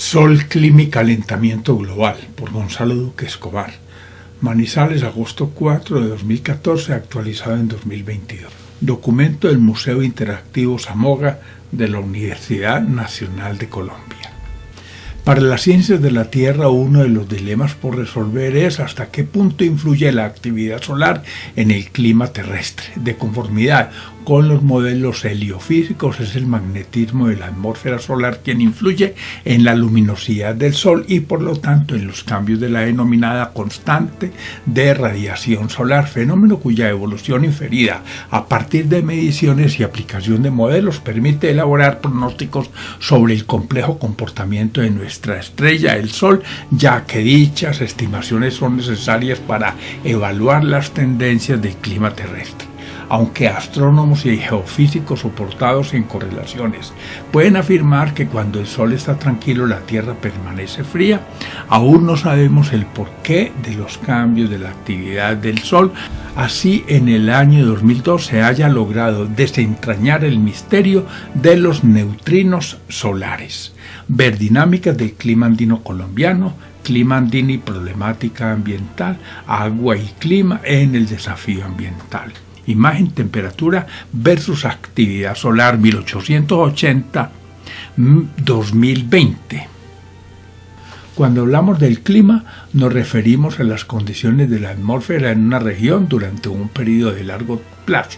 Sol, clima y calentamiento global, por Gonzalo Duque Escobar. Manizales, agosto 4 de 2014, actualizado en 2022. Documento del Museo Interactivo Zamoga de la Universidad Nacional de Colombia. Para las ciencias de la Tierra, uno de los dilemas por resolver es hasta qué punto influye la actividad solar en el clima terrestre. De conformidad con los modelos heliofísicos, es el magnetismo de la atmósfera solar quien influye en la luminosidad del Sol y por lo tanto en los cambios de la denominada constante de radiación solar, fenómeno cuya evolución inferida a partir de mediciones y aplicación de modelos permite elaborar pronósticos sobre el complejo comportamiento de nuestra estrella, el Sol, ya que dichas estimaciones son necesarias para evaluar las tendencias del clima terrestre. Aunque astrónomos y geofísicos soportados en correlaciones pueden afirmar que cuando el Sol está tranquilo la Tierra permanece fría, aún no sabemos el porqué de los cambios de la actividad del Sol. Así, en el año 2002 se haya logrado desentrañar el misterio de los neutrinos solares. Ver dinámicas del clima andino colombiano, clima andino y problemática ambiental, agua y clima en el desafío ambiental. Imagen, temperatura versus actividad solar 1880-2020. Cuando hablamos del clima, nos referimos a las condiciones de la atmósfera en una región durante un periodo de largo plazo.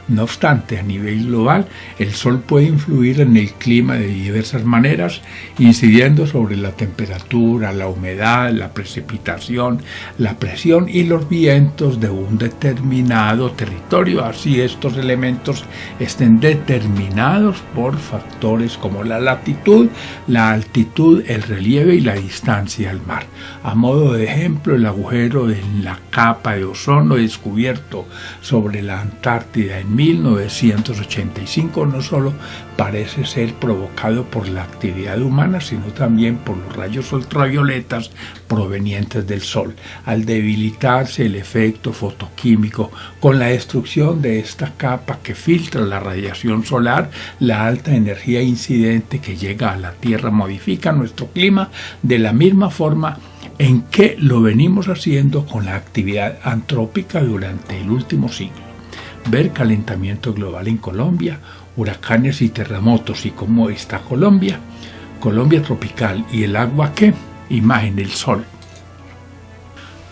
No obstante, a nivel global, el Sol puede influir en el clima de diversas maneras, incidiendo sobre la temperatura, la humedad, la precipitación, la presión y los vientos de un determinado territorio. Así, estos elementos estén determinados por factores como la latitud, la altitud, el relieve y la distancia al mar. A modo de ejemplo, el agujero en la capa de ozono descubierto sobre la Antártida en 1985 no solo parece ser provocado por la actividad humana, sino también por los rayos ultravioletas provenientes del Sol. Al debilitarse el efecto fotoquímico con la destrucción de esta capa que filtra la radiación solar, la alta energía incidente que llega a la Tierra modifica nuestro clima de la misma forma en que lo venimos haciendo con la actividad antrópica durante el último siglo. Ver calentamiento global en Colombia, huracanes y terremotos y cómo está Colombia tropical y el agua que, imagen del Sol.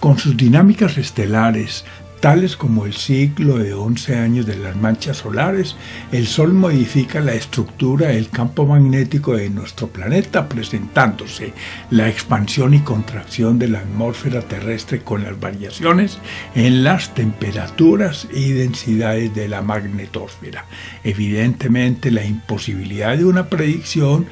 Con sus dinámicas estelares, tales como el ciclo de 11 años de las manchas solares, el Sol modifica la estructura del campo magnético de nuestro planeta, presentándose la expansión y contracción de la atmósfera terrestre con las variaciones en las temperaturas y densidades de la magnetosfera. Evidentemente, la imposibilidad de una predicción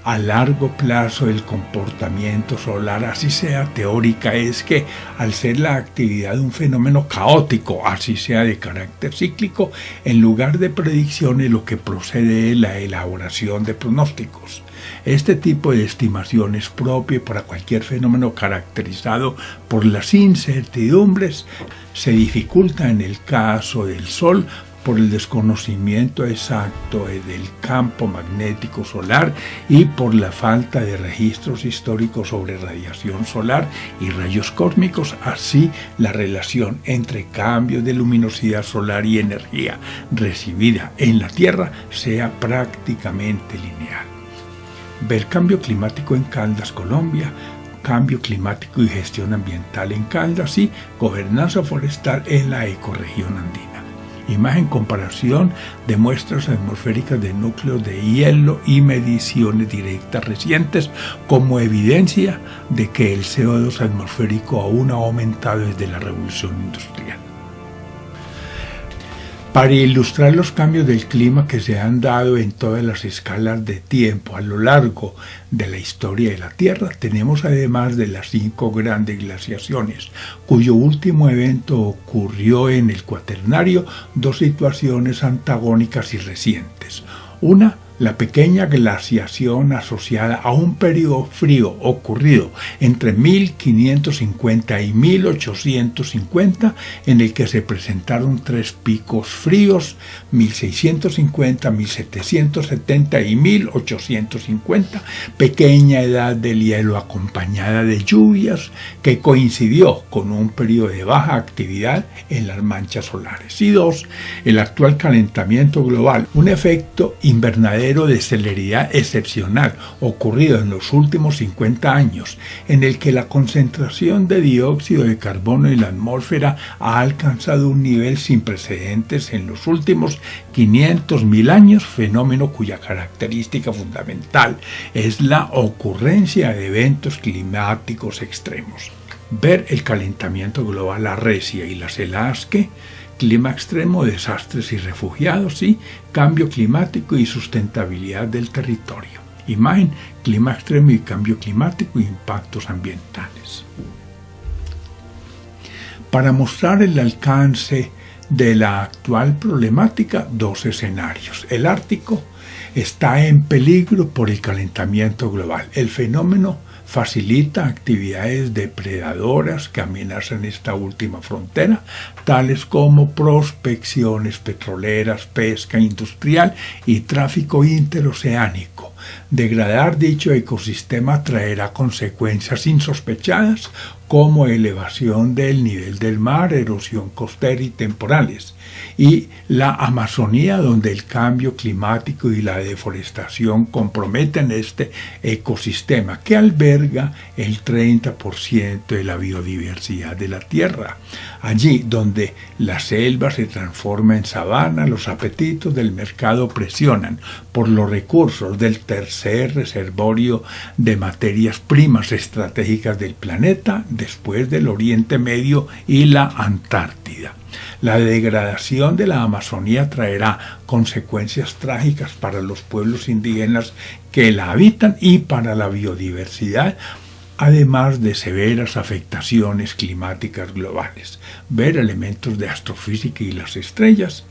a largo plazo del comportamiento solar, así sea teórica, es que al ser la actividad de un fenómeno caótico, así sea de carácter cíclico, en lugar de predicciones lo que procede es la elaboración de pronósticos. Este tipo de estimación es propio para cualquier fenómeno caracterizado por las incertidumbres. Se dificulta en el caso del Sol por el desconocimiento exacto del campo magnético solar y por la falta de registros históricos sobre radiación solar y rayos cósmicos. Así, la relación entre cambios de luminosidad solar y energía recibida en la Tierra sea prácticamente lineal. Ver cambio climático en Caldas, Colombia, cambio climático y gestión ambiental en Caldas y gobernanza forestal en la ecorregión andina. Imagen, comparación de muestras atmosféricas de núcleos de hielo y mediciones directas recientes como evidencia de que el CO2 atmosférico aún ha aumentado desde la revolución industrial. Para ilustrar los cambios del clima que se han dado en todas las escalas de tiempo a lo largo de la historia de la Tierra, tenemos además de las 5 grandes glaciaciones, cuyo último evento ocurrió en el Cuaternario, dos situaciones antagónicas y recientes. Una La pequeña glaciación asociada a un periodo frío ocurrido entre 1550 y 1850, en el que se presentaron 3 picos fríos, 1650, 1770 y 1850, pequeña edad del hielo acompañada de lluvias que coincidió con un periodo de baja actividad en las manchas solares. Y 2. El actual calentamiento global, un efecto invernadero de celeridad excepcional ocurrido en los últimos 50 años, en el que la concentración de dióxido de carbono en la atmósfera ha alcanzado un nivel sin precedentes en los últimos 500.000 años, fenómeno cuya característica fundamental es la ocurrencia de eventos climáticos extremos. Ver el calentamiento global arrecia y las heladas que clima extremo, desastres y refugiados, y cambio climático y sustentabilidad del territorio. Imagen, clima extremo y cambio climático e impactos ambientales. Para mostrar el alcance de la actual problemática, 2 escenarios. El Ártico está en peligro por el calentamiento global. El fenómeno facilita actividades depredadoras que amenazan esta última frontera, tales como prospecciones petroleras, pesca industrial y tráfico interoceánico. Degradar dicho ecosistema traerá consecuencias insospechadas como elevación del nivel del mar, erosión costera y temporales, y la Amazonía, donde el cambio climático y la deforestación comprometen este ecosistema que alberga el 30% de la biodiversidad de la Tierra. Allí donde la selva se transforma en sabana, los apetitos del mercado presionan por los recursos del tercer reservorio de materias primas estratégicas del planeta, después del Oriente Medio y la Antártida. La degradación de la Amazonía traerá consecuencias trágicas para los pueblos indígenas que la habitan y para la biodiversidad, además de severas afectaciones climáticas globales. Ver elementos de astrofísica y las estrellas,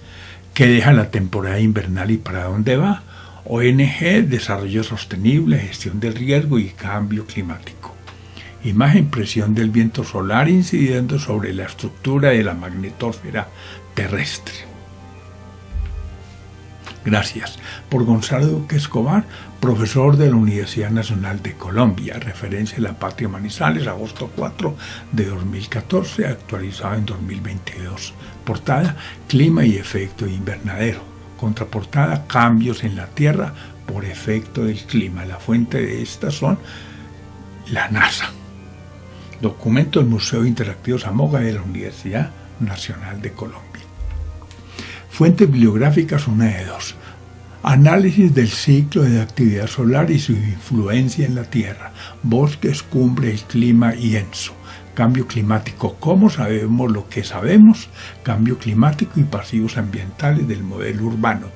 que deja la temporada invernal y para dónde va. ONG, desarrollo sostenible, gestión del riesgo y cambio climático. Imagen, presión del viento solar incidiendo sobre la estructura de la magnetosfera terrestre. Gracias. Por Gonzalo Duque Escobar, profesor de la Universidad Nacional de Colombia. Referencia a La Patria Manizales, agosto 4 de 2014, actualizado en 2022. Portada, clima y efecto invernadero. Contraportada, cambios en la Tierra por efecto del clima. La fuente de estas son la NASA. Documento del Museo Interactivo Samoga de la Universidad Nacional de Colombia. Fuentes bibliográficas, una de 2. Análisis del ciclo de actividad solar y su influencia en la Tierra. Bosques, cumbre, el clima y ENSO. Cambio climático. ¿Cómo sabemos lo que sabemos? Cambio climático y pasivos ambientales del modelo urbano.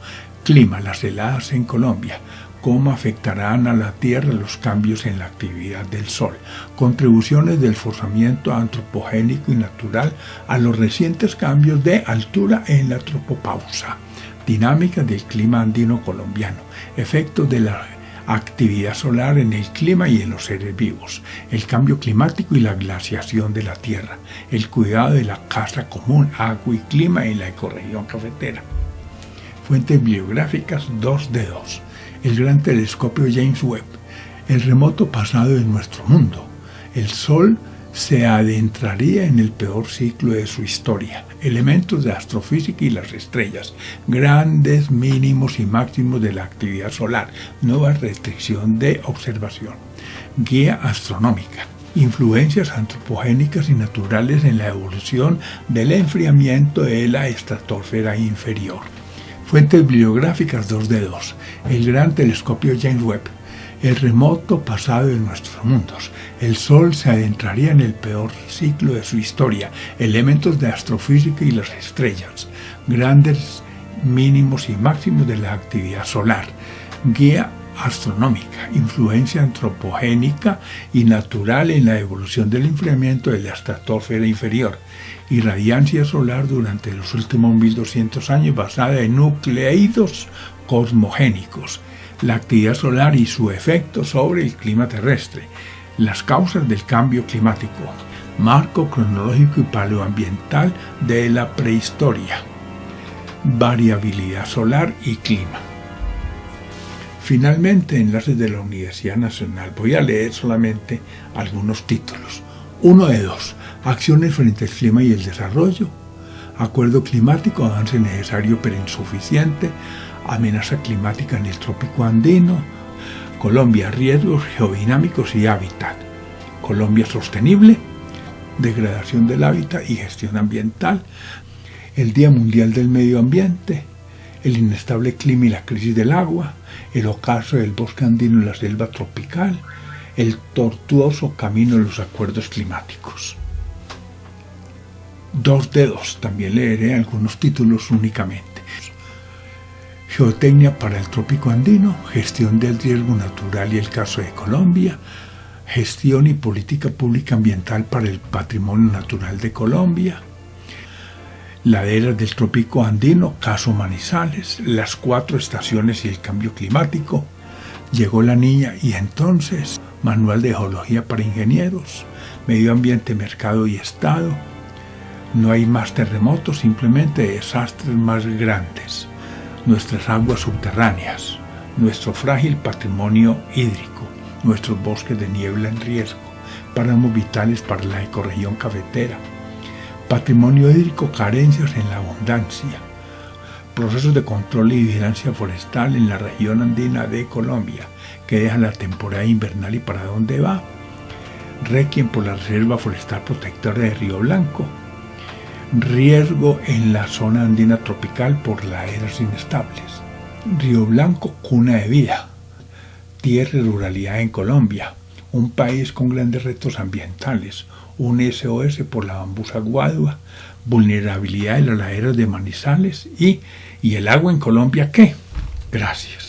Clima, las heladas en Colombia. ¿Cómo afectarán a la Tierra los cambios en la actividad del Sol? Contribuciones del forzamiento antropogénico y natural a los recientes cambios de altura en la tropopausa. Dinámica del clima andino colombiano. Efectos de la actividad solar en el clima y en los seres vivos. El cambio climático y la glaciación de la Tierra. El cuidado de la casa común, agua y clima en la ecorregión cafetera. Fuentes bibliográficas, 2 de 2. El gran telescopio James Webb, el remoto pasado de nuestro mundo. El Sol se adentraría en el peor ciclo de su historia. Elementos de astrofísica y las estrellas. Grandes mínimos y máximos de la actividad solar. Nueva restricción de observación. Guía astronómica. Influencias antropogénicas y naturales en la evolución del enfriamiento de la estratosfera inferior. Fuentes bibliográficas, 2 de 2. El gran telescopio James Webb. El remoto pasado de nuestros mundos. El Sol se adentraría en el peor ciclo de su historia. Elementos de astrofísica y las estrellas. Grandes mínimos y máximos de la actividad solar. Guía astronómica. Influencia antropogénica y natural en la evolución del enfriamiento de la estratosfera inferior. Irradiancia solar durante los últimos 1200 años basada en nucleidos cosmogénicos. la actividad solar y su efecto sobre el clima terrestre, las causas del cambio climático, marco cronológico y paleoambiental de la prehistoria, variabilidad solar y clima. Finalmente, enlaces de la Universidad Nacional. Voy a leer solamente algunos títulos. 1 de 2. Acciones frente al clima y el desarrollo. Acuerdo climático, avance necesario pero insuficiente. Amenaza climática en el trópico andino. Colombia, riesgos geodinámicos y hábitat. Colombia sostenible. Degradación del hábitat y gestión ambiental. El Día Mundial del Medio Ambiente. El inestable clima y la crisis del agua. El ocaso del bosque andino en la selva tropical. El tortuoso camino de los acuerdos climáticos. 2 de 2. También leeré algunos títulos únicamente. Geotecnia para el trópico andino, gestión del riesgo natural y el caso de Colombia, gestión y política pública ambiental para el patrimonio natural de Colombia, laderas del trópico andino, caso Manizales, las 4 estaciones y el cambio climático, llegó la niña y entonces, manual de geología para ingenieros, medio ambiente, mercado y estado, no hay más terremotos, simplemente desastres más grandes. Nuestras aguas subterráneas, nuestro frágil patrimonio hídrico, nuestros bosques de niebla en riesgo, páramos vitales para la ecorregión cafetera, patrimonio hídrico, carencias en la abundancia, procesos de control y vigilancia forestal en la región andina de Colombia, que deja la temporada invernal y para dónde va, requiem por la Reserva Forestal Protectora de Río Blanco, riesgo en la zona andina tropical por laderas inestables. Río Blanco, cuna de vida. Tierra y ruralidad en Colombia. Un país con grandes retos ambientales. Un SOS por la bambusa guadua. Vulnerabilidad de las laderas de Manizales. ¿Y el agua en Colombia qué? Gracias.